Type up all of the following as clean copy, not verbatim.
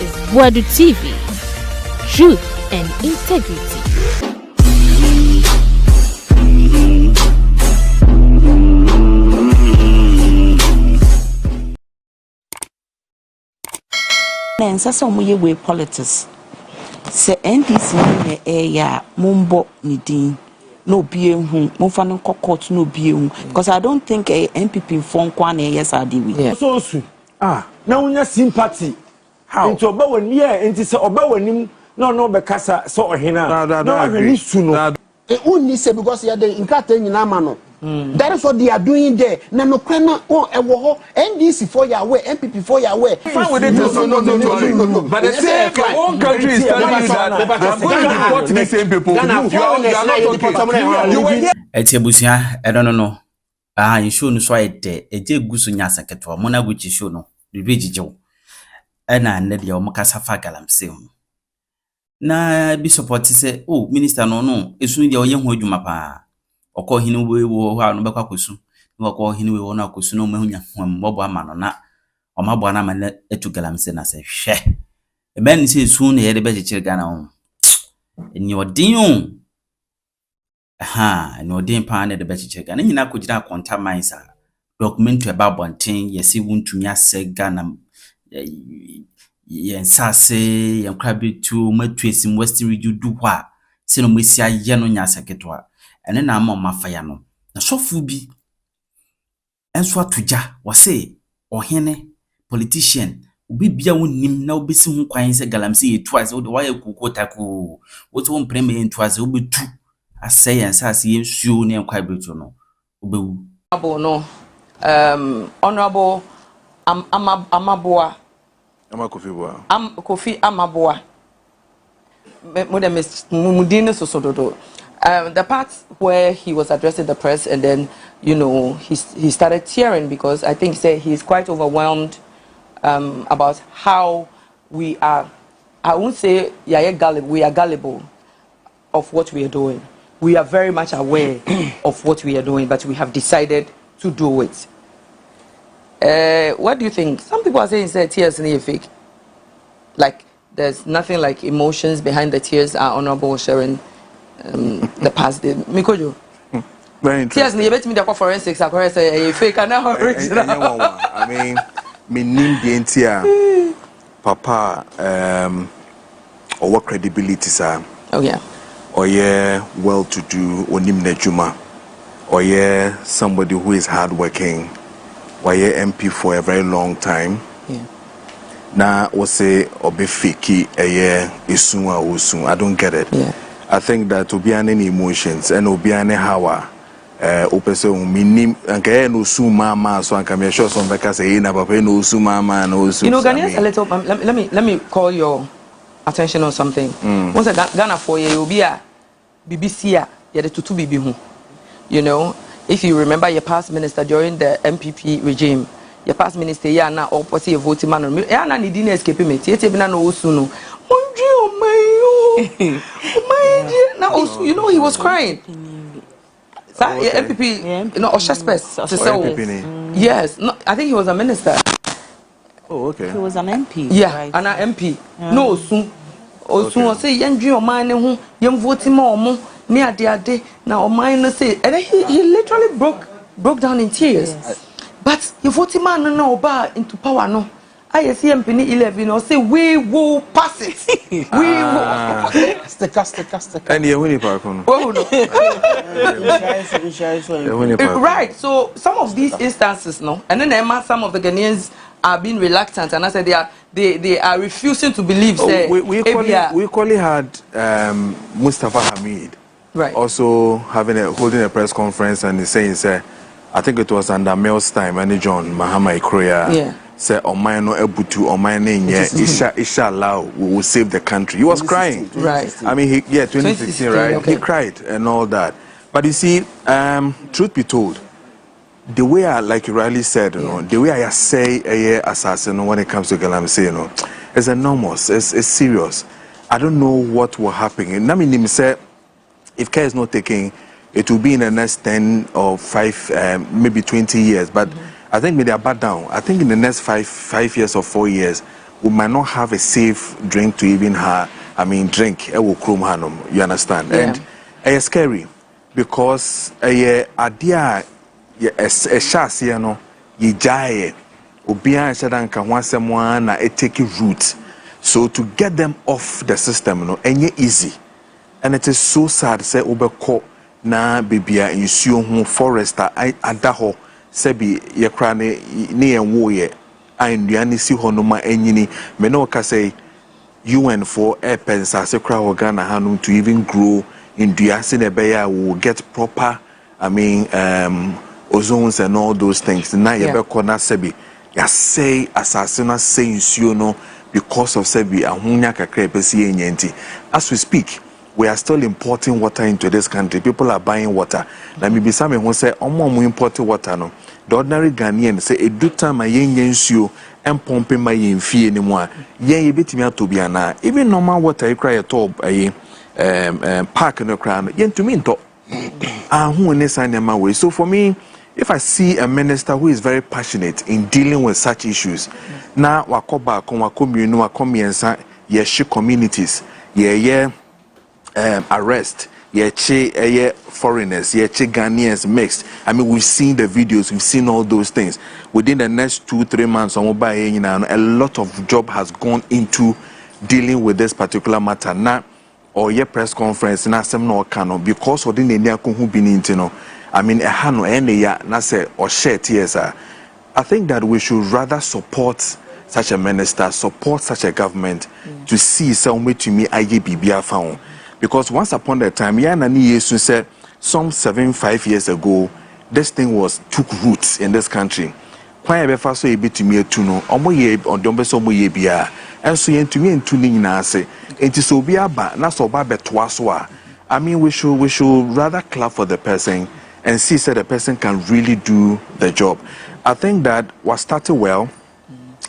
is Buadu TV. Truth and integrity. And so we way politics. Say NDC ne area mumbo nidin no be hu mufano court no be hu because I don't think a NPP phone kwan yes RDW. So now we sympathy. How? Into oba wani enti se oba wani no be kasa so ohina. No ahani suno. Unni say because you dey nkata nyina ma no. That is what they are doing there. Na no kwena ewo NDC for your way, NPP for your way. Fine with it. No. But the same your own country is telling you that I'm going to report to the same people. You are not okay. Etiabusia, I don't know. You show no so ide. Eje gusu nya saketo. Mona guchi show no. Bibejijo. Ena nedi o makasa fa galamsey. Na bi support say, oh minister no esu dia oye ho adwuma pa. Oko hini we wo ha no bekwa kosu no oko hini we wo na kosu no mahunya mbobo ama no na omabo na ma etu galamsey na se hwe e ben se su na ye de be chechire Ghana ho eni odin o eni odin pa na de be chechire Ghana nyina kojira konta mansa document about bonten yesi wuntumi ase Ghana yensase yenkrabetu matuesim western region du hwa se no mesi aye no nya seketwa ene na ama mafaya no na sofu bi enso atoja wase ohene politician obi bia wonim na obesi hu kwan se galamsey etuaze wo de waye kokotako wo to won premier entuaze obetu asay ensase yensuo ne enkwa betu no obewu abo no honorable Armah Buah Kofi Armah Buah mudine sosododo. The part where he was addressing the press and then, you know, he started tearing because I think he's quite overwhelmed about how we are, I won't say we are gullible of what we are doing. We are very much aware of what we are doing, but we have decided to do it. What do you think? Some people are saying tears in the fake. Like, there's nothing like emotions behind the tears. Our honorable sharing the past day. Mikojo. Very interesting. Yes, you bet me the forensics are say fake and now original. I mean, me name the entire papa or what credibility sir. Oh yeah. Or yeah, well to do onim nejuma. Or yeah, somebody who is hardworking. Or yeah, MP for a very long time. Yeah. Now we say obe fiki isun or usun. I don't get it. Yeah. I think that to be any emotions and to be any how opese minim anka no su mama so anka me sure some because say na papa no su mama no su. You know, Ghanaians a little let me call your attention on something. Once Ghana for you will be a BBC ya the tutu bibi hu. You know, if you remember your past minister during the MPP regime, your past minister ya na opposite voting man ya na need escape me. Tie bi na no su no. Now also, you know, he was crying. MPP, you know, Oshespes. Yes, no, I think he was a minister. Oh, okay. He was an MP. Yeah, right? an MP. No, soon. Also, say, young dream mine who young voting more near the day. Now, mine say, and he literally broke down in tears. Yes. But you voting man no bar into power no. I see MP 11 or say we will pass it. We will. Stick. And you win it back on. Oh no. Right. So some of these instances, no, and then some of the Ghanaians are being reluctant, and I said they are refusing to believe. Say, we equally had Mustafa Hamid, right, also holding a press conference and saying, I think it was under Mel's time, and John Mahama Ikroya. Yeah. Say Omai no ebutu Omai inshallah we will save the country. He was crying. Right. I mean 2016, right? Okay. He cried and all that. But you see, truth be told, the way like you rightly said, you know, the way I say assassin when it comes to galamsey, you know, is enormous, it's serious. I don't know what will happen. I mean say if care is not taken, it will be in the next 10 or 5 maybe 20 years. But I think maybe they are back down. I think in the next five years or 4 years, we might not have a safe drink to even have, drink. You understand? Yeah. And it's scary because a idea, a chance, ye jay, ubia shadanka once someone it take root. So to get them off the system, and easy. And it is so sad, say, Ubeko na bibia in Sion forester, Adaho, Sebi, Yakrane, near Woye, and Yanisi Honoma, Enini, Menoka say, UN for airpens as a crowd Ghana Hanum to even grow in Diasine Beya will get proper, ozones and all those things. Na Yabeko na Sebi, ya say, assassina say, Siono, because of Sebi, and Hunyaka crepesi yenti. As we speak, we are still importing water into this country. People are buying water. Now, maybe some who say, "Omo importing water no." The ordinary Ghanaian say, "A do time my yen yensio and pumping my yen fee anymore." Yen you bit me to be ana. Even normal water you cry at all. Park in the crown. Yen to me to. Who in this way? So for me, if I see a minister who is very passionate in dealing with such issues, now wakoba konwakomi wakomiensa yeshi communities arrest foreigners, Ghanaians mixed. We've seen the videos, we've seen all those things. Within the next 2-3 months, a lot of job has gone into dealing with this particular matter. Now, or press conference, na some no cano because of the Nenia who been into or share tears. I think that we should rather support such a minister, support such a government to see some way to me IGBBA found. Because once upon a time, Yesu said some 7-5 years ago, this thing took roots in this country. Quite a bit so a bit to me to know, or don't be so bia, and so yen to me and tuning nase, it is so be a ba, not so bad twice. We should rather clap for the person and see that the person can really do the job. I think that was started well.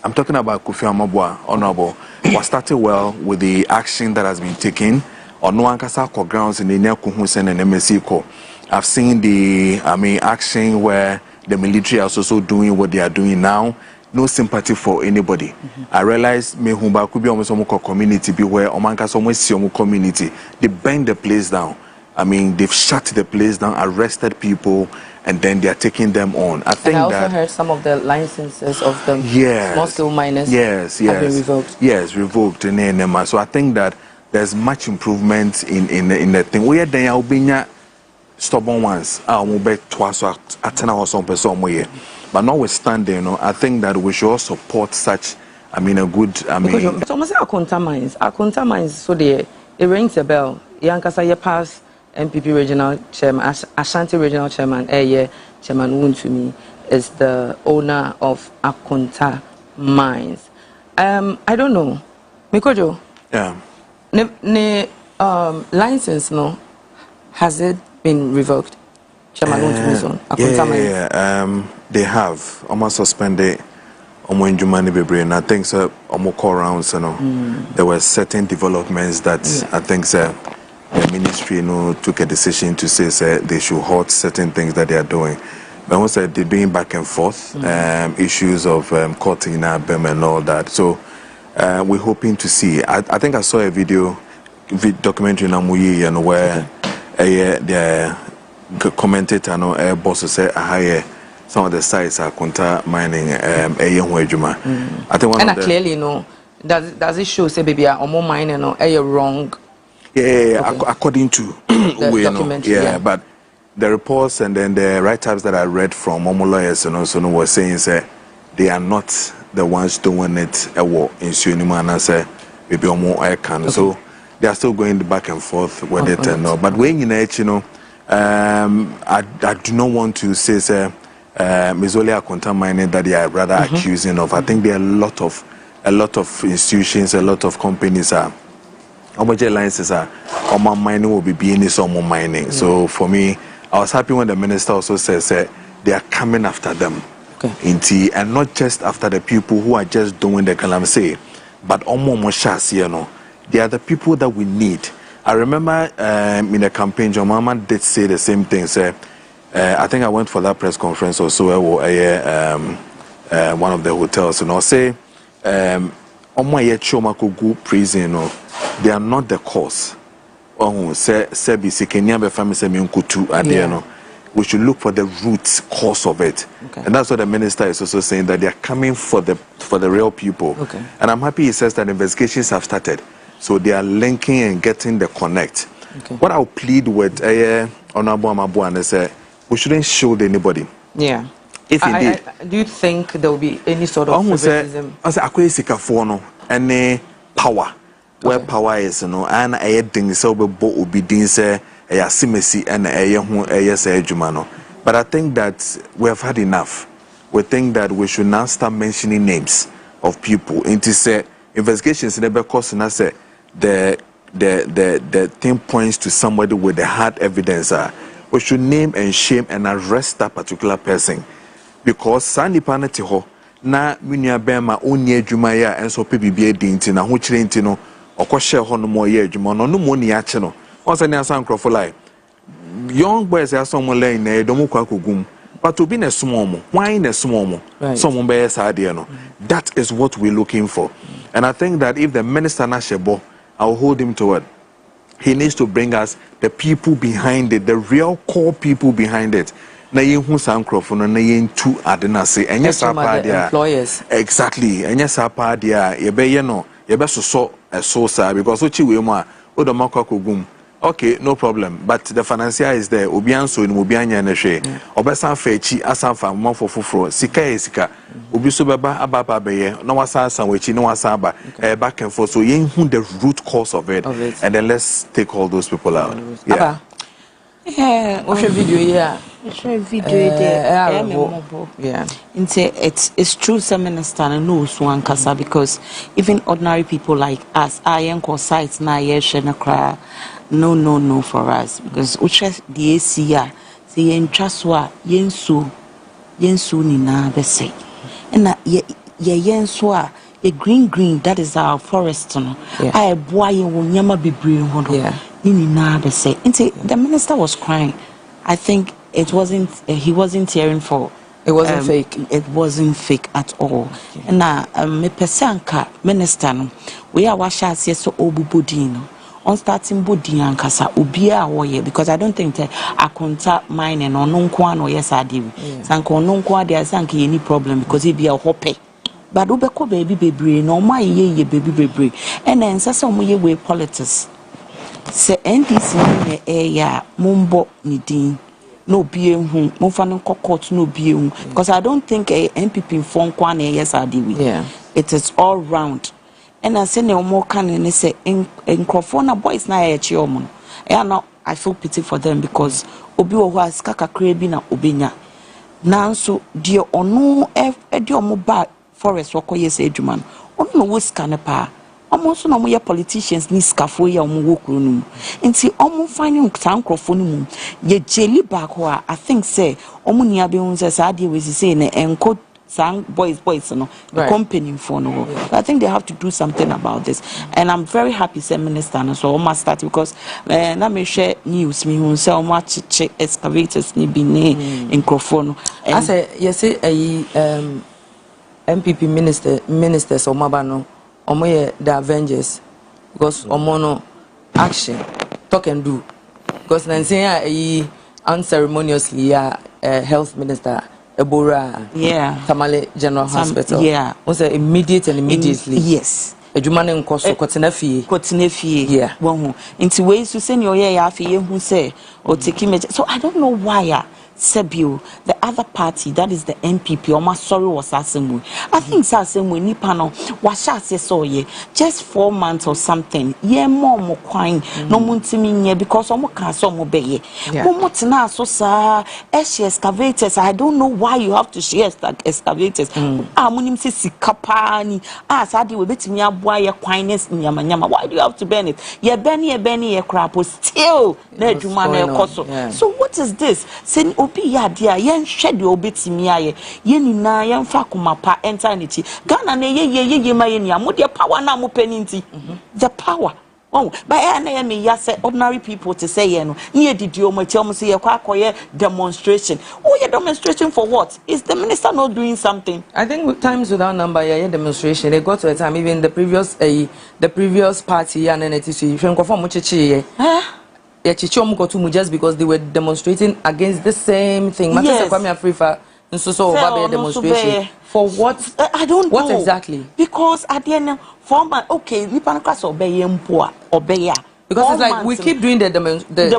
I'm talking about Armah Buah, Honorable, was started well with the action that has been taken. On no ankasa grounds in the Nyakuhusen and MSC. I've seen the action where the military are also doing what they are doing now. No sympathy for anybody. I realize me humba could be almost community be where omankasa almost community. They burned the place down. They've shut the place down, arrested people, and then they are taking them on. I think and I also heard some of the licenses of the small-scale miners have been revoked. Yes, revoked. So I think that there's much improvement in the thing. We are there stubborn ones. But notwithstanding, I think that we should all support such. a good. But almost Akonta mines. So it rings a bell. Yankasa pass NPP regional chairman, Ashanti regional chairman, Chairman Wuntumi is the owner of Akonta mines. I don't know, Mikojo. Yeah. License has it been revoked? Chairman Wuntumi's own Akonta mines. Yeah. They have almost suspended. And I think so. Rounds, there were certain developments that I think so. The ministry took a decision to say they should halt certain things that they are doing. But also they're doing back and forth issues of court in Abem and all that. So we're hoping to see. I think I saw a documentary in Amuyi where the commentator boss said some of the sites are Kunta mining I think one and of the clearly does it show say baby are more mining wrong? According to the documentary, but the reports and then the write-ups that I read from Momo lawyers and also were saying they are not the ones doing it in Sunima and I say maybe more I can. So they are still going back and forth with it and all. But when I do not want to say Mizolia Akonta mining that they are rather accusing of. I think there are a lot of institutions, a lot of companies are licenses are mining will be being some mining. So for me, I was happy when the minister also says they are coming after them. And not just after the people who are just doing the galamsey, but they are the people that we need. I remember in the campaign, John Mama did say the same thing. I think I went for that press conference also one of the hotels, say omo choma ko go prison no they are not the cause say be sekenia be family say me nkutu ade no we should look for the root cause of it. And that's what the minister is also saying, that they are coming for the real people. And I'm happy he says that investigations have started, so they are linking and getting the connect. What I'll plead with Armah Buah is we shouldn't shield anybody. Yeah. If indeed, do you think there will be any sort of favoritism? I say akwai sika for no any power where power is no and things so be obi din say yasimesi and but I think that we have had enough. We think that we should now start mentioning names of people. Into say investigations never cause and I say the thing points to somebody with the hard evidence. We should name and shame and arrest that particular person, because Sandy Panatiho na minya bema onye adwuma ya enso pe bibia dinti na ho kire nti no okwohye ho no mo ye adwuma no no mo ni ache no onse ne asan crofo like young boys are some line na edomu kwa kogum but to be na small mo why na small mo some be saade no that is what we're looking for. And I think that if the minister na shebo, I'll hold him to it. He needs to bring us the people behind it, the real core people behind it. Na yenhu sankrofo no na yentu adena se enye sapa dia employers exactly enye sapa dia ye be ye no ye be so sa because ochi we mu a odomakwa kogum okay no problem but the financier is there obian so ni obian na hwe obesan fa echi asan fa mafo foforo sika obi so beba ababa be ye na wasa san wechi na wasa ba back and forth so yenhu the root cause of it and then let's take all those people out. What's your video here? Yeah. It's true, some minister knows one kasa because even ordinary people like us, I am sites na cry. No for us because uche the ACA say entraswa yensu ni na be say na ye yensu a ye green that is our forest no I boy yen nyama bebre ho no ni na be say the minister was crying. I think it wasn't he wasn't tearing for it wasn't fake. It wasn't fake at all. And me pesanka minister no we are washa so obubodin on starting body and kasa ubia woye because I don't think I contact mine and on nkwa no yes adi sanko no nkwa there sanko any problem because it be a hope but ubeko baby bebre no ma ye baby bebre and then sasa mo ye we politics se NDC ne ya mumbo ni din no be hu mo fa no court no be hu because I don't think a NPP phone kwa na yes adi it is all round. And I say no more can and say in crofona boys na ya chi omo no I feel pity for them because obi wo has kaka krebi na obenya nanso die ono de omo ba forest wakoye say adwuma no ono no wo scan pa omo so no mo ye politicians ni scafo ya omo wo kuro no nti omo fine san crofo no mu ye jeli back ho I think say omo nia be hun say sa de we say na enko sang boys no the company for no I think they have to do something about this and I'm very happy say minister no so almost start because na me share news me who say almost check excavators ni bi ne microphone I say yes MPP ministers o maba no omo ye the avengers because omo no action talk and do because na say unceremoniously health minister Ebora Tamale General Hospital was immediate and immediately yes adwuma ne nkoso kotena fie won nti we su se ne oye ya afie hu se o take me so I don't know why Sebio, the other party, that is the NPP, or my sorry was assembly. I think Sassemu Nipano was ye just 4 months or something. Ye more crying, no muntimin because almost can't so obey. Momotina so sa excavators. I don't know why you have to share excavators. Munim si kapani. Sadi will bet me a boy quiness in Yamanyama. Why do you have to burn it? Ye Benny a crap still there to man. So what is this? Send obi ya dia yen hwede obetimi aye yeni na yen fa komapa enter niti Ghana na ye ma ye ni amode power na mo paninti the power Oh, but I me ya say ordinary people to say no. Here did you tell me say you demonstration. Oh, yeah, demonstration for what? Is the minister not doing something? I think with times without number, yeah, demonstration. They got to a time even the previous party and then it is you can confirm much yeah, chichom got to just because they were demonstrating against the same thing. Yes. And so demonstration for what? I don't know. What exactly? Because at the end, for my okay, because it's like we keep doing the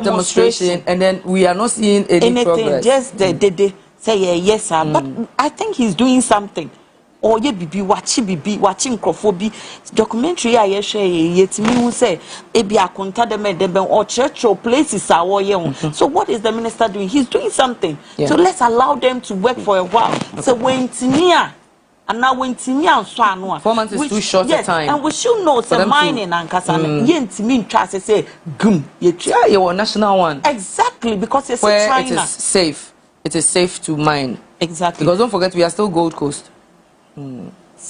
demonstration and then we are not seeing anything. Progress. Just the say yes, sir. But I think he's doing something. Or ye be watching crofobia documentary. I share yet me who say ebi akonta dem or church or places are young. So what is the minister doing? He's doing something. Yeah. So let's allow them to work for a while. Okay. So when Tinia and now when Tinia and Swanwa 4 months is too short a time. And we should know some mining and Kasana yent mean trust say gum you national one. Exactly, because it's where China. It is safe. It is safe to mine. Exactly. Because don't forget we are still Gold Coast.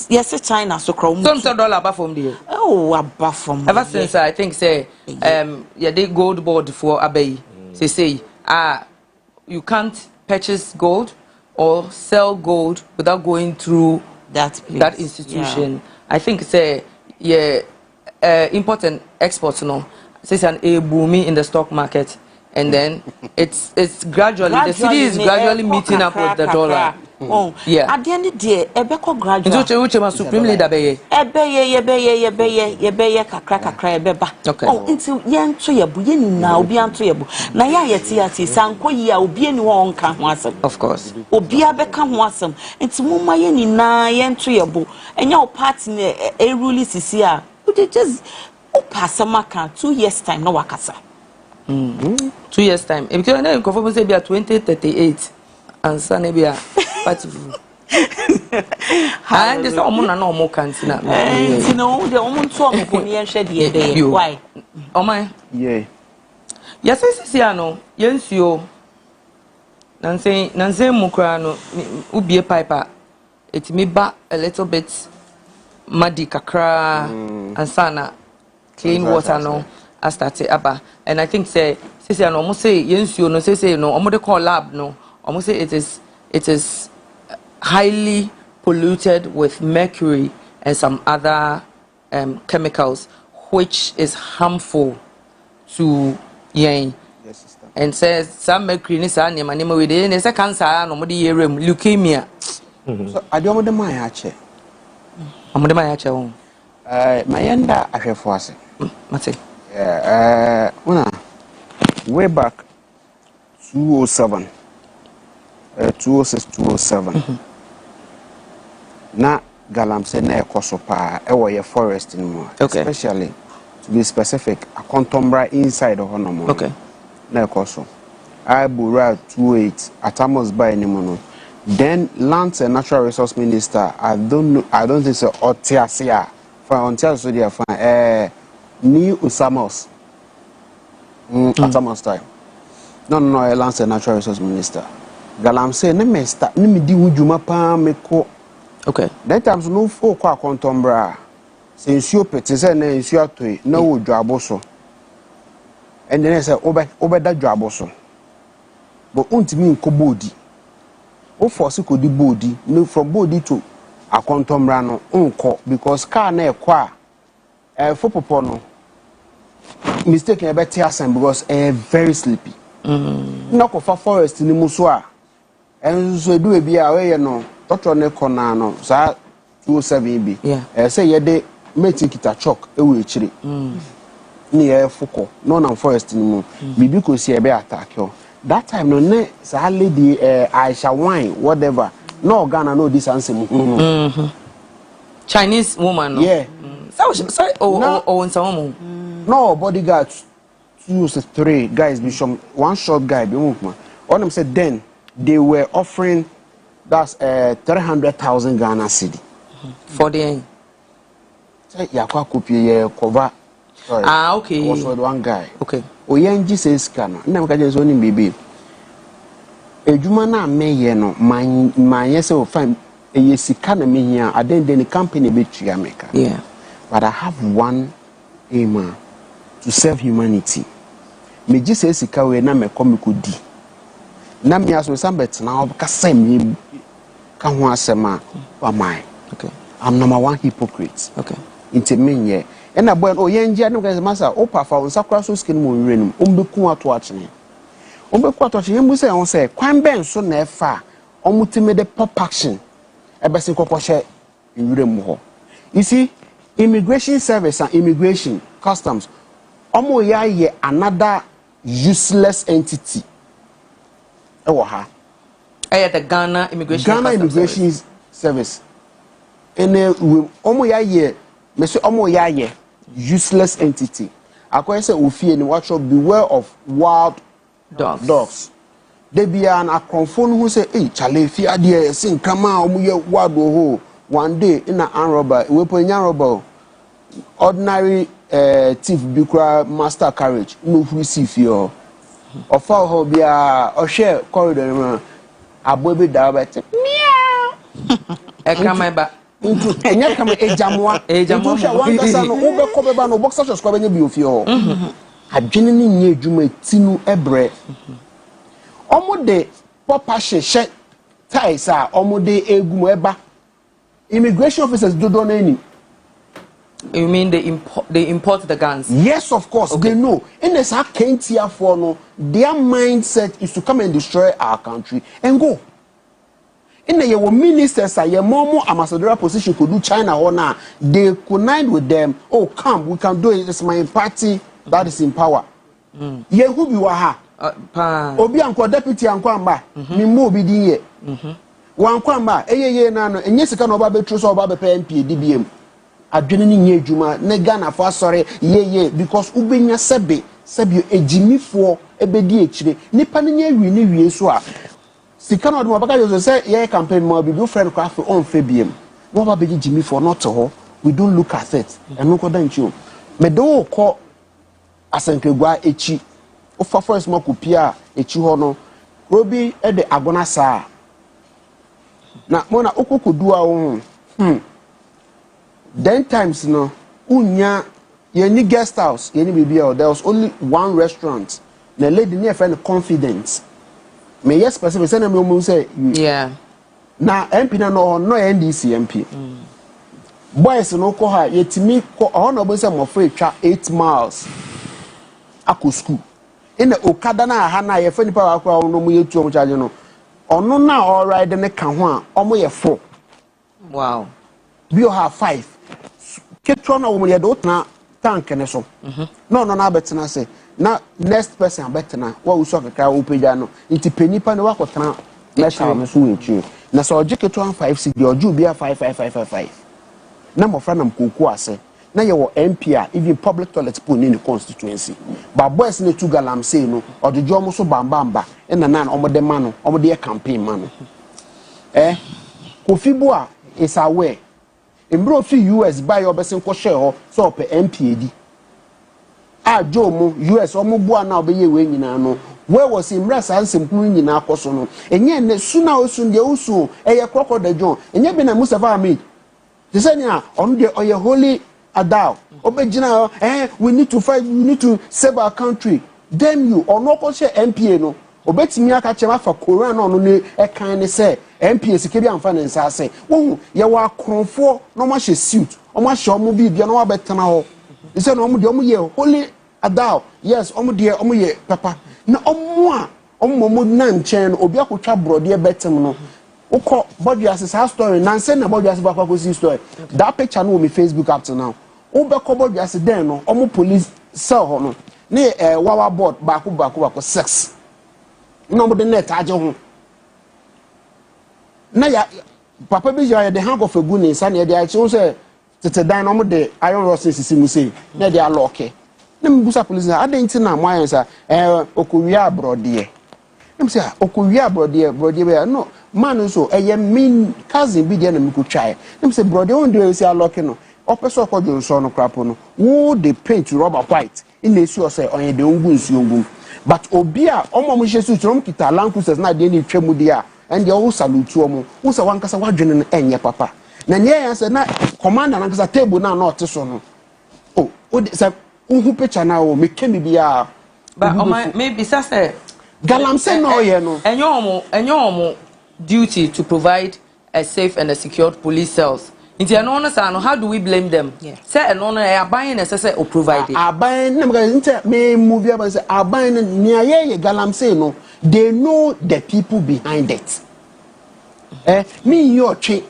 Yes, China so crown. Some dollar above from there. Oh, above from. Ever since I think say yeah they gold board for Abbey. Say you can't purchase gold or sell gold without going through that institution. Yeah. I think say import and export say an booming in the stock market. And then it's gradually the city is gradually meeting up with the dollar. Oh, yeah. At the end of the day, Ebeko gradually. Into supreme leader be kakra beba. Okay. Oh, into yen to yebu yen na obi anto yebu. Na ya yeti sanko yi a obi eni ho nka ho asem. Of course. Obi abeka ho asem. Into mumma yen na yen to yebu. Enya o party na rule sisi a. We just pasamaka 2 years time no wakasa. 2 years time. If you know, confirm say be 2038, and son be a party. And this woman no more cantina. You know, the woman saw me for near shed ye. Why? Oh my. Yeah. Yes, no. Yes, you. Nancy Mukrano, ubi a piper. It may ba a little bit muddy kakra and sana clean water no. I started aba, and I think say no almost say yes you no say no almost call lab no almost say it is highly polluted with mercury and some other chemicals which is harmful to yen. Yes, sister. And says some mercury ni sa name we dey na say cancer no mo dey leukemia. So I don't want the my ache. Amode my ache won. My yenda ahwefo ase. Mate. Way back 207, 206, 207. Na galamsey na ekosopa ewo forest in more. Okay. Especially to be specific, a contombra inside of Honomo. Okay. Na ekoso. I bura 28 atamos by anymore. Then Lands and Natural Resource Minister, I don't think so. Otiasia for Ontario so dia New Usamos. Atamos time. No, Lands and Natural Resource Minister. Galamsey ne me start ne me di wudwuma pa me ko. Okay. That times no for kwa contombra. Se nsuo pete se na nsuo atoi na wo dwabo so. And then say obeda dwabo so. But untimi nko bodi. O force ko di bodi, no from bodi to akontomra no unko because car na ekwa for popo no mistake e beti asen because very sleepy. No ko fa forest ni muso a enso edu e bia we no doctor ne kona no sa 207 bi say ye de meti kita chalk e we chiri ni e foko no na forest ni mu bibi ko si e be attack yo. That time no ne sa lady Aisha wine whatever no Ghana no this answer Chinese woman no. Yeah. Sorry No bodyguard 263 guys be some one short guy be movement. All them said then they were offering that's 300,000 Ghana cedi for the end. Say yakwa copy cover. Sorry. Okay. Was one guy. Okay. Oyenji says kana na mka je so ni bebe ejuma na meye no manye se o fine sika na mehia aden the company be tua meka. Yeah. But I have one aim to serve humanity. Me just say sika we na me come kodi. Na me aso sambet na ka sem ka ho asema wa mai. Okay. I'm number one hypocrite. Okay. Inte menye. And boy oh yenje no guys masa o pafa on sakra so skin mo wirenum. Ombeku ato achene. Ombeku ato achene mu say on say kwan ben so na efa omutime de pop action. Ebese kokoshe wirenum ho. You see, immigration service and immigration customs omo ye another useless entity. Ewo ha. The Ghana immigration service. And omo ye me say omo ye useless entity. Akwa say ofie ni watch up beware of wild dogs. They be an akonfo who say eh chale fi ade sin kama omo ye wild ho one day in an robber we pon yan robber ordinary thief bikra master carriage no receive here ofa ho bia o share corridor abobe da ba te meow e kama ba into enya kama ejamwa into one person no ube ko beba no boxer shorts ko benya bi ofie ho adwene ni nye adwuma tinu ebre omo de papa hye ties a omo de egum eba immigration officers do any. You mean they import the guns? Yes, of course. Okay. They know. In this can't here for no, their mindset is to come and destroy our country and go. In the your ministers are your more ambassadorial position could do China or now. They connive with them. Oh, come, we can do it. It's my party that is in power. Ye who be waha? Obi anko deputy anko amba. Mi mo obi din ye. Wan kwamba ye na no enye sika no oba betru so oba be NPP DBM. Adwene ni nye adwuma ne Ghana for sorry ye because ubenya sebe ejimifo ebedi ekire nipa ne nya wi ne wie so a sika no de mo baka yo say ye campaign mo bi do friend craft on febiem no ba be jimifo not ho we don't look at it eno ko dan chi me do ko asankegwa echi o fa forest mo kopia echi ho no robi e de agona saa na mo na okokodu a wo then times no unya ye guest house ye ni bibia there was only one restaurant the lady near friend confidence me yes person say na me say yeah na MP na no NDC MP boys no ko ha yetimi ko ono bo say mo free twa 8 miles ako school in the okada na ha na ye fa nipa wa kwa no mo yetu mo charge no ono na all ride ne ka ho a omo ye 4 wow bio ha 5 ketro na wo mo ye do tna tank ne so no na betena say na next person betena wa uso kakra wo pagya no nti penipa ne wakotena na sha me so wetu na so oje ketro 5 sig de oju bia 5555 na mo fra na mkoku ase na ye wo MP a even public toilet pool ni constituency ba boys ne tu galamsey no odejo mo so bambamba na na omode ma no omode campaign ma no Kofi Buah is aware Embro fi US buy your best ko share ho so pe MPAD Joe mo US omo Buah na obeye we nyina no where was imra sansem kunu nyina akoso no enye ne suna osun de usu eye crocodile john enye be na Mustafa Ahmed they say na on the oye holy adao obegina we need to fight, we need to save our country. Damn you or no ko share MPA no obetimi aka chema fa Korea no ne e kan ne say MPA sikebi amfa ne nsa ase wo ye wa kronfo no ma she suit o ma she o mo bi bia no wa betena ho e say no o mo de o mo ye holy adao yes o mo de o mo ye papa na o mo a o mo na nchen no obi akotwa brode betem no ukọ body as a story nanse na body as back ko see story that picture no me Facebook up to now ubekọ body as den no o mo police cell ho no ne wawa board back 6 no mo de net age ho na ya papa bi ya de hang of a gun nsa na de achi say tete dan no mo de iron rod sisi mu say na de aloke na me busa police na adenti na mo ayensa okowia abrode na say okowia abrode be no man so mean cousin bi de na me ko twae na say brode on de say aloke no opeso ko jonso no krapo no wo de paint rubber white in esi o say onye de ngu nsuo ngum but obi a omo mo hyesu trom kita lankusers na de ni twemu de a and you salute omo wo sa wankasa wadwene no enye papa na nye ya say na commander na nkasa table na not so no oh say Who picture now me came be a but maybe say galamsey no ye no. And your duty to provide a safe and a secured police cells. How do we blame them? Yeah. Say and no are buying necessary or provided. Are buying me movie about say are buying near ye galamsey no. They know the people behind it. Me your tree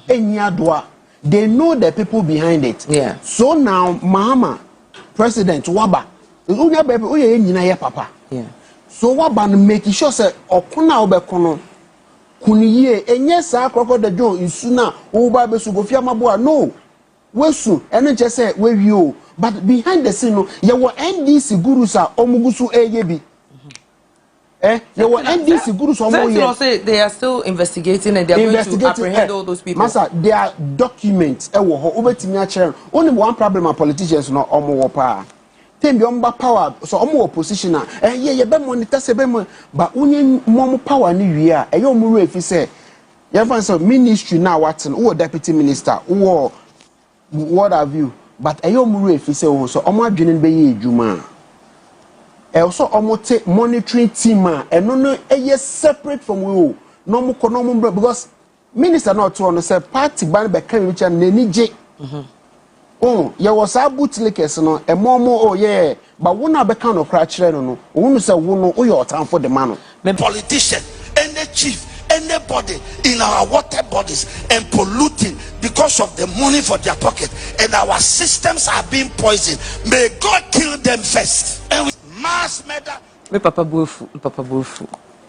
enyadwa. They know the people behind it. Yeah. So now Mahama President Waba unya baby uye nyina ye papa. Yeah. So Waba no make sure say okuna obekono kuniye enye sa kroko de jo insuna wo ba be sugofia maboa no wesu ene je say we wi but behind the scene no ye wo NDC gurus a omugusu eye bi ye wo NDC gurus omo say they are still investigating and they are going to apprehend all those people. Masa there are documents wo ho obetimi a kire only one problem of politicians no omo wo pa tem bi omba power so omo opposition ye be monitor se be mo ba unye mom power ni wi a ye omo refi say ye fan so ministry na watin wo deputy minister wo what have you but ye omo refi say wo so omo adwene be ye adwuma also omo te monitoring team eno no eye separate from we no mo ko no mo because minister na to no say party ban be kan wi chan nani je oh ye was a bootlickers no e momo oh yeah but wona be kan no kra kire no wonu say wono o your time for the man politician any chief anybody in our water bodies and polluting because of the money for their pocket and our systems are being poisoned. May God kill them first. And mass murder. Me Papa Bufu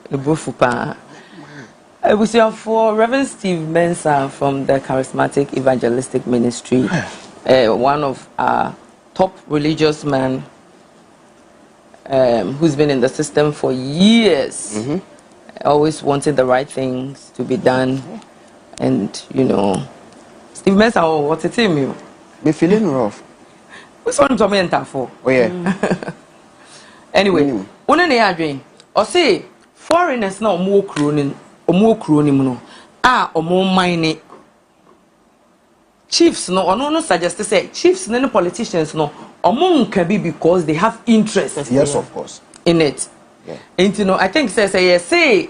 the Bufu pa. I was here for Reverend Steve Mensah from the Charismatic Evangelistic Ministry, one of our top religious men who's been in the system for years, always wanted the right things to be done. And, you know, Steve Mensah, what's it in you? Me feeling rough. What's one to me for? Oh, yeah. Anyway, one in the adrenaline, or say, foreigners now more crooning. Omo kroni mu no omo mine chiefs no ono no suggest say chiefs no politicians no omo nka bi because they have interest yes of course in it. Yeah. And you know I think say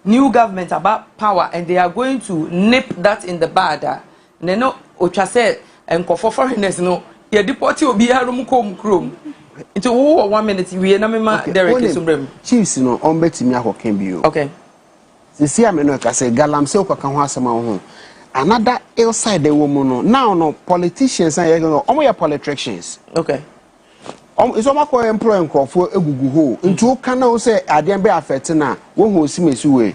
new government about power and they are going to nip that in the bud. Ne no otwa say enkofo foreigners no ye deport obi arum kom krom into 1 minute we na mema Derek Isumbrem chiefs no on betimi akokan bi o. Okay. See, I mean, I say galamsey can have home. Another outside the woman now no politicians and your politicians. Okay. It's almost called employing for a Google into can say I didn't be affected now. One who see me way.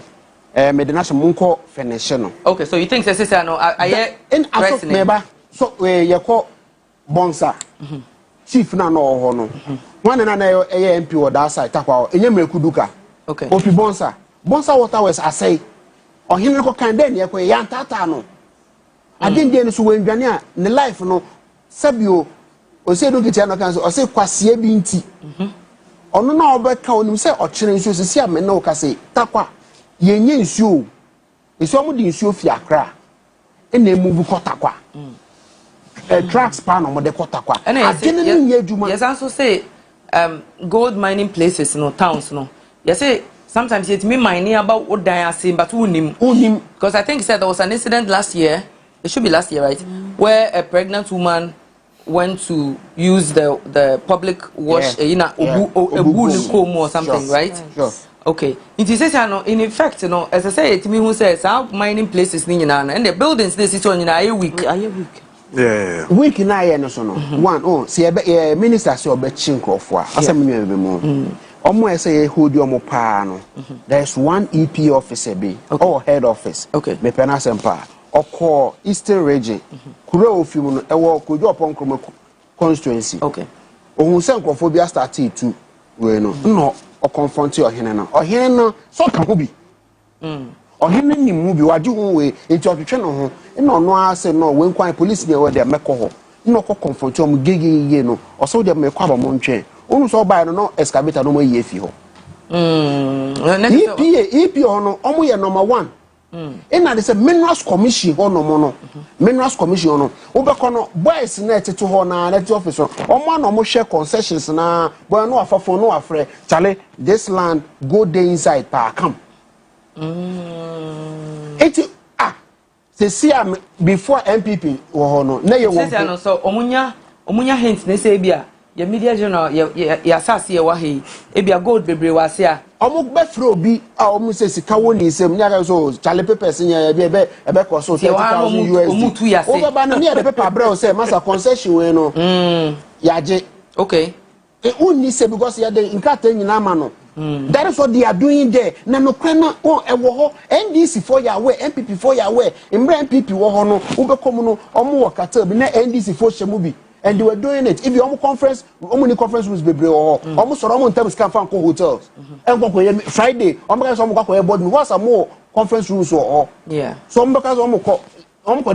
Made the national munko finish. Okay, so you think say no I in neighbor so you call bonsa chief na no no one na MP or that side takwa enye mekuduka. Okay. Opi bonsa Bonsa water was asay. Or him no kind then ye kwe yan tata no. I didn't dey so when dwane ne life no sabio o say do kitia no kan so o say kwasie bi nti. Ono na obeka onim say o kire nsuo sisi ame na o ka say takwa ye nye nsuo. Nsuo mo di nsuo fi akra. E na move ko takwa. Tracks pan no mo de ko takwa. Agene ni nye adwuma. Yes also say gold mining places no towns no. You say sometimes it's me mining about what they are saying, but unim. Because I think he said there was an incident last year. It should be last year, right? Where a pregnant woman went to use the public wash, obu or something, right? Sure. Okay. It is in effect, you know, as I say, to me who says how mining places and the buildings this is on a week. Yeah. Week na ye no so no. One see minister say obechinko for. Asem me be mo. Omo say hold you omo pa no. There's one EP officer be or head office. Okay. Me pena sempa. Oko Eastern region. Kuro ofimu no e wo kojo upon kromo constituency. Okay. Ohun se nkrofobia started to we no o confront ohene no. Ohene no so ka ho bi. Ohene ni mu bi waje ho we enti otwetwe no ho. Na no ase no we nkwan police ne we de mekọ ho. No ko confront o mu gegege no. O so de mekọ abamo ntwe. Onu so buy no excavator no mo ye fi ho. EP ono omo ye number 1 na de say minerals commission ho no mo no minerals commission no wo be kono boys na eteto ho na let office omo na omo share concessions na boy no afafo no afre chale this land go dey inside pa come see before NPP wo ho no na ye wo say no so omunya hint ne say bia ya media journal ya asase ye wa he e bia gold bebre wa se a omo be fro bi a omo say sika woni sem nya ga so chale papers nya be ko so 30,000 USD o be ba na me the paper bre say masa concession we no ya je okay e uni say because ya de nkata nyina ma no that is what they are doing there na no kwena o e wo ho NDC for ya we NPP for ya we mbre NPP wo ho no wo be kom no omo wo kata bi na NDC for shemu bi. And they were doing it. If you have conference, only conference rooms be almost around time can find hotels. And Friday, board. What's a more conference rooms or yeah. Some because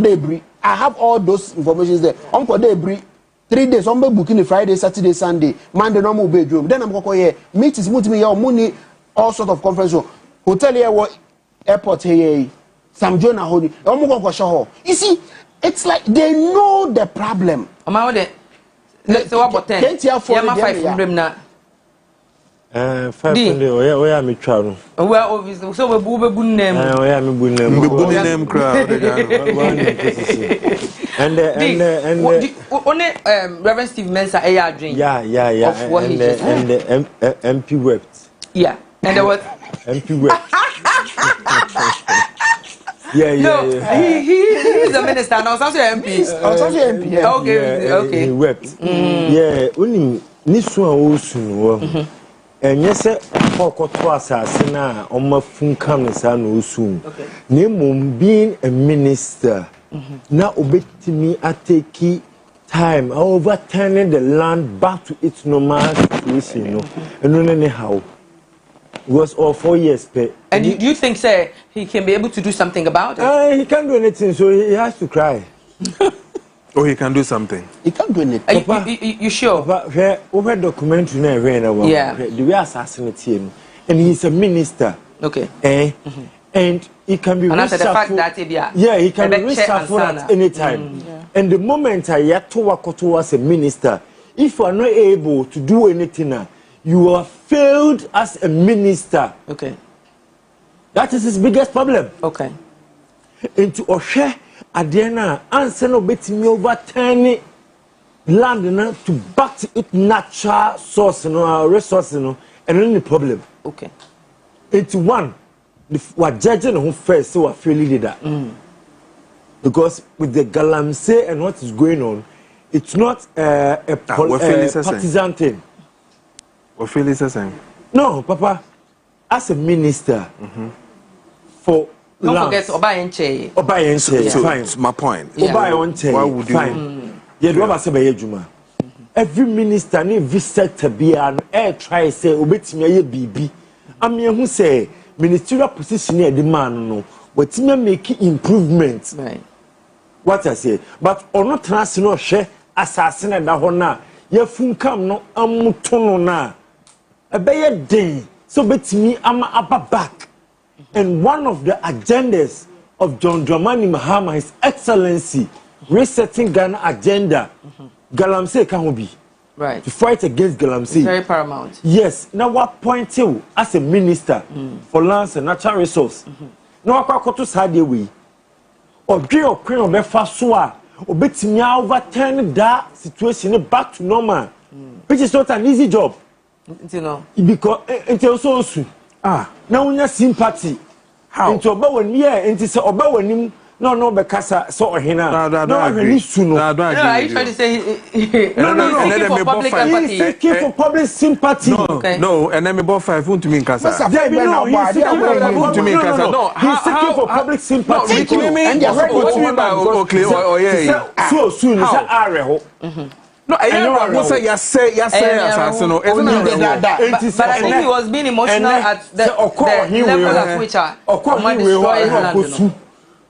debris. I have all those informations there. Debris 3 days. Booking the Friday, Saturday, Sunday, Monday normal bedroom. Then I'm going meetings, money, all sort of conference room. Hotel here, airport here, some Jonah Hodi. You see. It's like they know the problem. Am I there? So what about 10? Yeah, my 500 na. 500. Oh yeah, me try. Well, so we bu name. Oh yeah, me bu name. Me bu name crowd. And only Reverend Steve Mensah air drink. Yeah. Of what he just and the MP wept. Yeah, and there was MP wept. Yeah. He's a minister now. Also MP. MP. Okay. He wept. Yeah. Only nisu awosu no. Enyese kokoto asase na omafunka mesa no osu. Nemo being a minister. Na obetimi ateki time overturning the land back to its normal situation, you know. And anyhow. It was all 4 years. And do you think, sir, he can be able to do something about it? He can't do anything, so he has to cry. Oh, he can do something. He can't do anything. Papa, you sure? Papa, over documentary now, yeah. The way assassinated him, and he's a minister. Okay. And he can be reshuffled. The fact that he can be reshuffled at any time. And the moment I had to work towards a minister, if you are not able to do anything, you are failed as a minister. Okay. That is his biggest problem. Okay. Into Oshe Adena answer no bet me overturn land na to back to its natural source resource and only problem. Okay. Into one, what judging who first so fairly that. Because with the galamsey and what is going on, it's not a partisan thing. What feel is the same? No, Papa, as a minister, for don't forget Obayenche. Fine. So my point. Obayenche. Why would you? Fine. Every minister need visit to be an air try say obetimi aye bibi. Ame hu say ministerial position e the man no. Wetin make improvement. Right. What I say, but ono trans no hwe assassin na ho na ye funkam no amutono na. Ebeye den so betimi ama aba back. And one of the agendas of John Dramani Mahama, His Excellency, resetting Ghana agenda, galamsey can be. Right. To fight against galamsey. It's very paramount. Yes. Now what point you as a minister for lands and natural resource? Now what to say we? Or do you create a befasoa? Or betimi overturn that situation back to normal, which is not an easy job. You know. Because it's also soon. Now we have sympathy. How? Into oba wani into say oba wani no be kasa so ohina. No, I agree. No, are you trying to say no. Seeking for public empathy? He's seeking for public sympathy. No, and then me bought 5 to me in casa. He's seeking for public sympathy. So soon, it's a no, I don't say yes, assassin. But I think he was being emotional at the level at which I destroyed.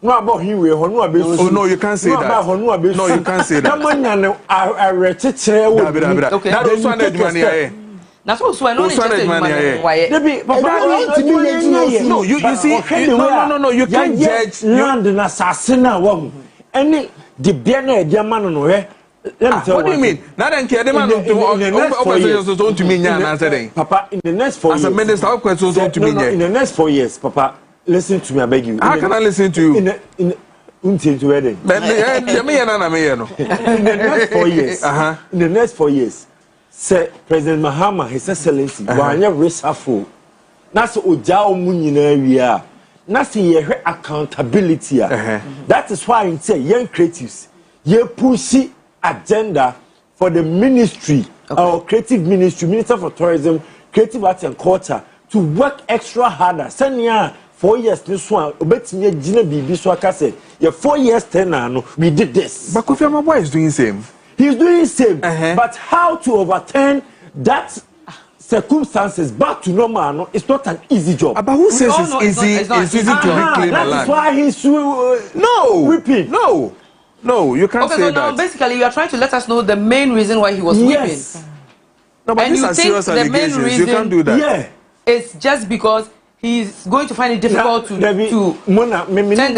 No about him. Oh no, you can't say that. No, you can't say that. Okay. That's one money. That's also an money. No, you see, no, you can't judge land and assassin. Any the Biana German no let me tell what do you mean? Not in the Papa, in the next 4 years. As a minister, of course, to me. In the next 4 years, Papa, listen to me, I beg you. How can I listen to you? In the next 4 years, in the next 4 years, say President Mahama, His Excellency, wanya reshuffle. Nasi ojao munyina wiya. Nasi ye accountability. That is why I say young creatives, ye push agenda for the ministry, our creative ministry, Minister for Tourism, Creative Arts and Culture, to work extra harder. Sanya 4 years this one, obetime Gina Bibi so akase. Yeah, 4 years 10 no, we did this. But Kofi Armah is doing same. He's doing same. But how to overturn that circumstances back to normal? No, it's not an easy job. But who says it's easy? It's easy to reclaim the land. That is why he's whipping. No, you can't say so that. Now basically, you are trying to let us know the main reason why he was whipping. No, but these are serious allegations. You can't do that. Yeah, it's just because he's going to find it difficult to turn the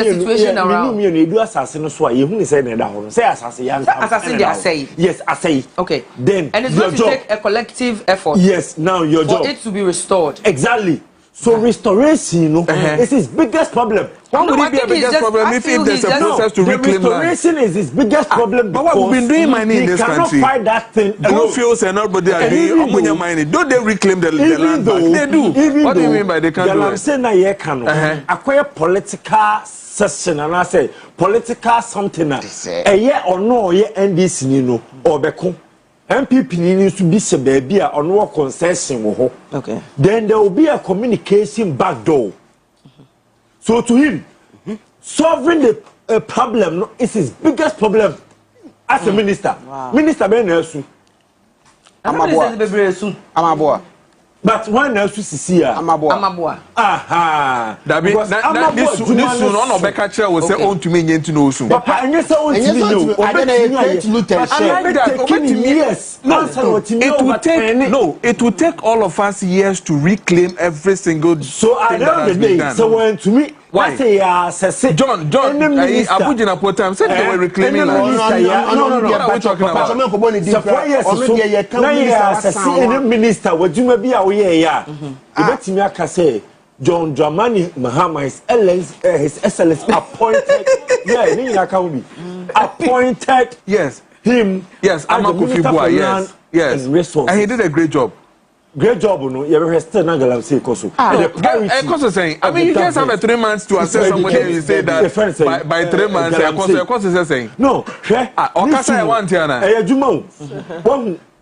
situation around. Assassin, they are saying. Yes, I say. Okay. Then and it's going to take a collective effort. Yes, now your job. For it to be restored. Exactly. So restoration, is his biggest problem. Why would it be a biggest problem if there's a process to reclaim land? Restoration is his biggest problem. But what we've been doing mining in this country, fight that thing. Go fields and nobody are doing ammonia mining. Don't they reclaim the land back? They do. What do you mean by they can't do it? Acquire political session and I say political something. A year or no year NDC no or Beko. NPP needs to be baby or no concession. Okay. Then there will be a communication back door. So to him, solving the problem is his biggest problem as a minister. Wow. Minister Ben Nelson. Armah Buah. But when else to see her? Armah Buah. Aha. That means this soon on Obekacha will say own to me into no soon. Papa, and yes, I want to know. I don't know. Yes. It will take all of us years to reclaim every single. So at the end of the day, so when to me. Why? John, Abuja Potam said they were reclaiming land. No. What are we talking about? Minister, what you may be away, John Dramani Mahama, his excellence appointed. Appointed. Yes. Him. Yes. Armah Buah. Yes. And he did a great job. Great job, no. You ever still not galamsey koso. I mean, you just have 3 months to assess somebody and you say that by 3 months, koso saying. No, Okasa one tiana.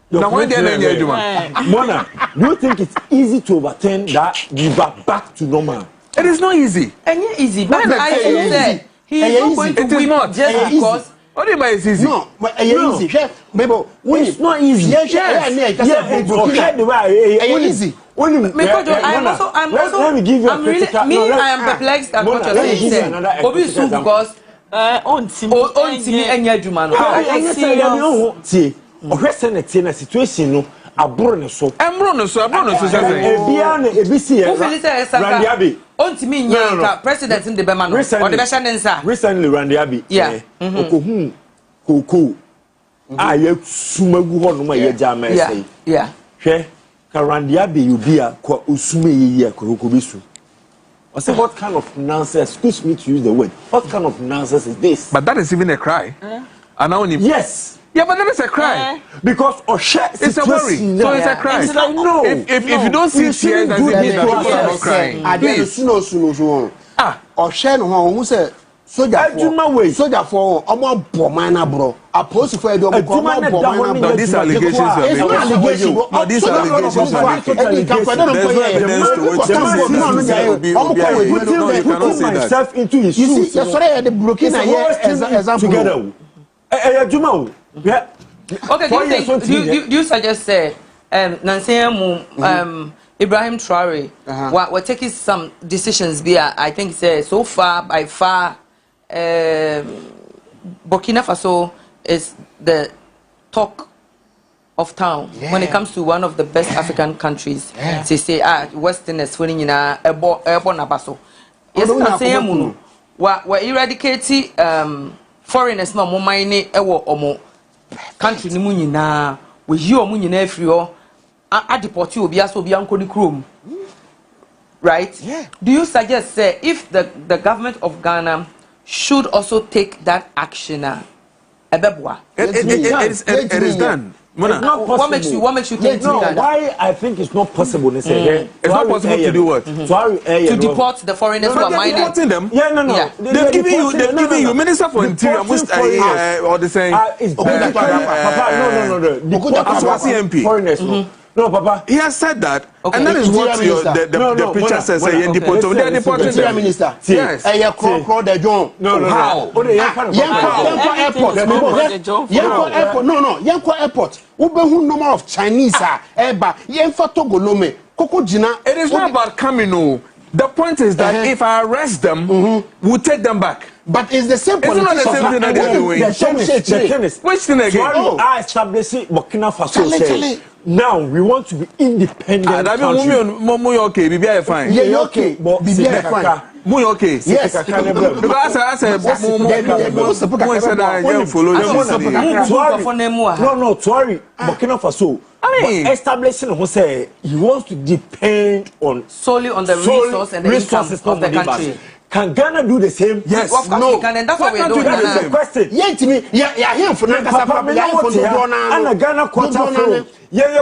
Now when they Mona, do you think it's easy to overturn that give back to normal? It is not easy. And yeah, easy. But I said he is not going to win just because. What do you mean it's easy? No, but easy. It's not easy. It's easy. Let me give you a critical. I am perplexed at what you're saying. Obviously, because situation no aburo so. President in the Bema or the Beshanensa. Recently, Randy Abbey. Yeah. Koko. Sumagu Honoma Yajama. Yeah. Randy Abbey, you be a Usumi ye Kurukubisu. I said, what kind of nonsense? Excuse me to use the word. What kind of nonsense is this? But that is even a cry. Yes. Yeah, but that is a cry. Because it's a worry. So it's a cry. It's like, no. If you don't see tears, then it means that people are not crying. Please. Soldier for almost bomana bro. A post for a dog. These allegations are making. These allegations are making. There's no evidence to which you cannot say that. Into his shoes. That's why the broken example. Okay, do you suggest Ibrahim Traore we're taking some decisions there? I think so far by far Burkina Faso is the talk of town when it comes to one of the best African countries. They say Westerners winning in a nabaso. Yes, na say mu wa eradicate foreigners no mo mine ewo omo country ni mu nyina we yi omo nyina afiri ho a deport obi aso obi anko ni krom. Right? Yeah. Do you suggest say if the government of Ghana should also take that action ebebwa? It is done. What makes you think that? Why I think it's not possible. It's not possible to do what? To deport the foreigners who are mining. Deporting them? Yeah, no. Yeah. They've given you Minister for Interior, or the same. Papa, no. Foreigners, no, Papa. He has said that, and that is what the picture says. They are deporting them. Minister. Yes. How? Yanko airport. Ubehu number of Chinese It is not about coming. No. The point is that if I arrest them, we'll take them back. But it's the same politics. It's not the same thing that they're doing. The tennis. Which thing again? I established Burkina Faso. Now we want to be independent. Okay, be fine. Yeah, okay. Be fine. Okay. Yes. Because I said, no, sorry. Burkina Faso. Establishing who say he wants to depend solely on the resource and the income of the country. Can Ghana do the same? Yes, of course we can, and that's what we're doing. That's the question. Yeah, for Ghana quarter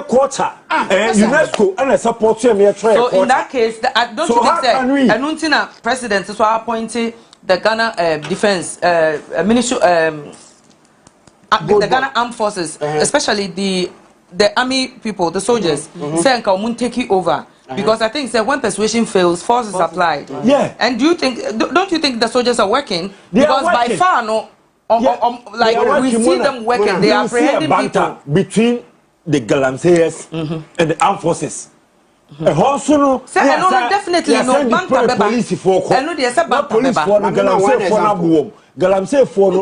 quarter. UNESCO and support you. So in that case, don't you think that Anuntina president is appointing the Ghana Defense Ministry, the Ghana Armed Forces, especially the army people, the soldiers, say and take it over. Because I think when persuasion fails, force is applied. Yeah. And don't you think the soldiers are working? Because by far, we see them working. They are apprehending people. Between the galamseyers and the armed forces. Definitely no police for police for galamsey for Armah Galamsey for the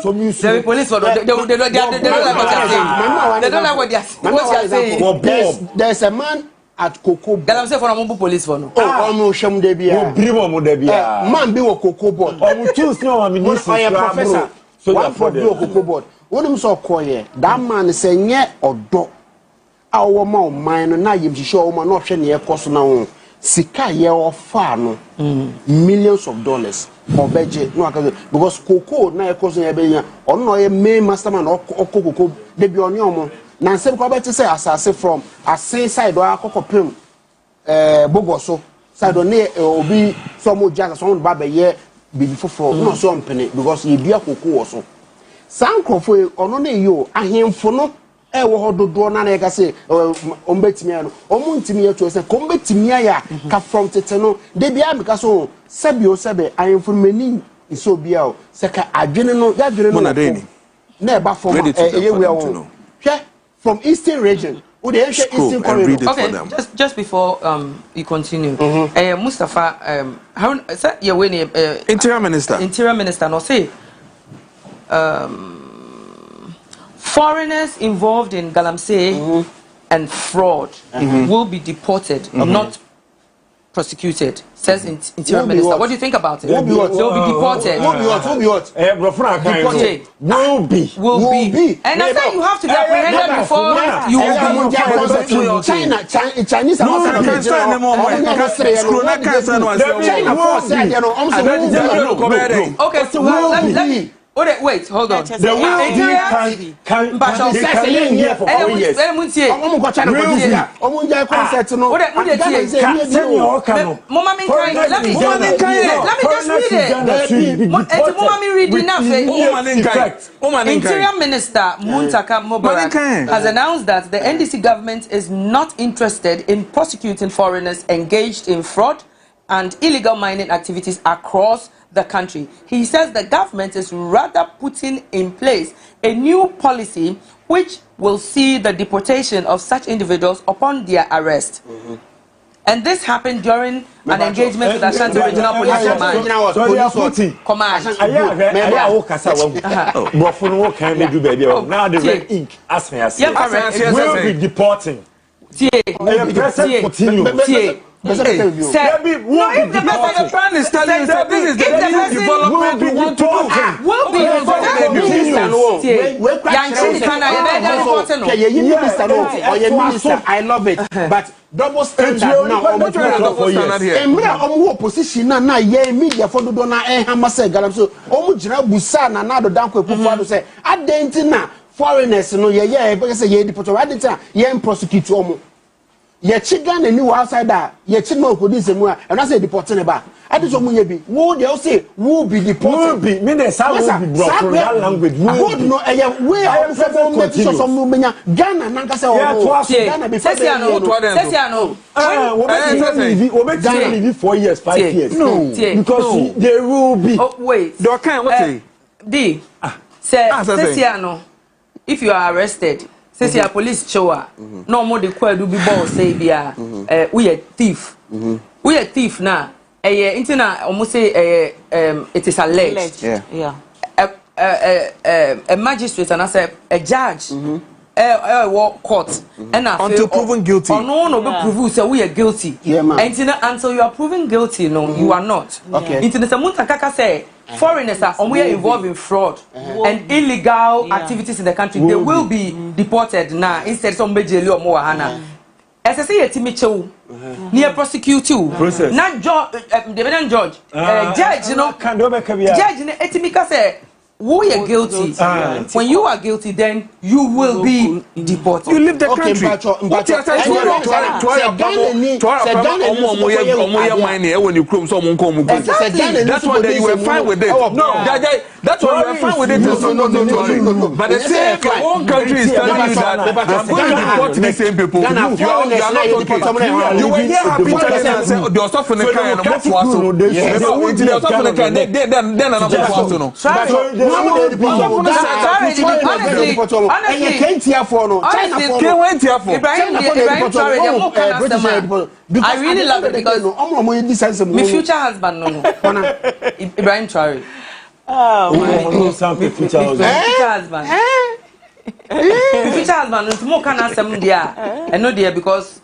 police for they don't like what they're saying. There's a man at Cocoa. Galamsey for Armah police for no. Man be with Cocoa board. Professor. One for the Cocoa board. What him so call that man is saying yeah or do. Our mine na yim show man no hwe ne cost na sika ye offer no millions of dollars or budget no because cocoa na cost na be on no ye main masterman or cocoa de bi oni omo na nsem ko be say asase from asin side or akokopem bogoso side ne obi so mo jaga so ba be ye bibi foforo no so mpene because ye dua cocoa so sankrofo ono ne yo ahemfo no wo hododo na na ka say ombetimi ano omuntimi eto say kombetimi aya ka from tete no de bia me ka so sebe ayemfurmani iso bia o se ka adwene no ya dwene no na eba from eyewe o hwe from eastern region wo de eastern corridor. Okay, just before you continue, Mustafa how say you when interior minister no say foreigners involved in galamsey and fraud will be deported, not prosecuted, says Interior Minister. What do you think about it? They'll be deported. Will be. And I said you have to be apprehended before you will be. Chinese okay, so let me. Wait, hold on. The will can here for 4 years. Let me just read it. Interior Minister Muntaka Mubarak has announced that the NDC government is not interested in prosecuting foreigners engaged in fraud and illegal mining activities across the country. He says the government is rather putting in place a new policy which will see the deportation of such individuals upon their arrest. And this happened during an engagement with Ashanti Regional Police Command. So they are putting Command. Now the red ink, as me as will be deporting. No, if the person is telling you that this is the development we want to do, will be I love it, but double standard now. Opposition now, yeah, media for the donor and Hamas Galam. So, Omujra Busan and Nado Danko Pufado say, I didn't know foreigners, no, yeah, because a year deport, I didn't yeah, prosecute Omo. Ye chigan and new outsider, ye chino police and I say deporting about. I just want to would they say, will be deported? Will be, mean the sound will be brought from that language. Would no, we are some movement, Ghana, Nankasa, Ghana before Sessiano. Ghana 4 years, 5 years. No, because there will be. Oh, wait. Do I can't what D. Say, Sessiano, if you are arrested. Since your police show no more the queer do be boss say we are thief. We are thief now. Internet almost say it is alleged. Yeah. A magistrate and I say a judge. Court and until proven guilty. Oh no, be prove say we are guilty. Until you are proven guilty, no, you are not. Okay. Internet Samunta Kaka say foreigners are involved in fraud and illegal activities in the country. They will be deported now instead some bejeli or more hana. As I say, a Timicho near prosecute you. Not judge, the judge, judge, you know, judge in Etimika say. We are guilty. When you are guilty, then you will be deported. You leave the country. What you are saying? When you come, someone come. That's why you were fine with it. No, that's why you were fine with it. No. But the same your own country is telling you that I'm going to deport the same people. You are not okay. You were here happy telling us they are suffering the kind of what was so. They are suffering the kind. Then another was so. Honestly, I really love it because my future husband, Ibrahim Traore. Oh, my future husband. My future husband is more kind of some there, and no dear because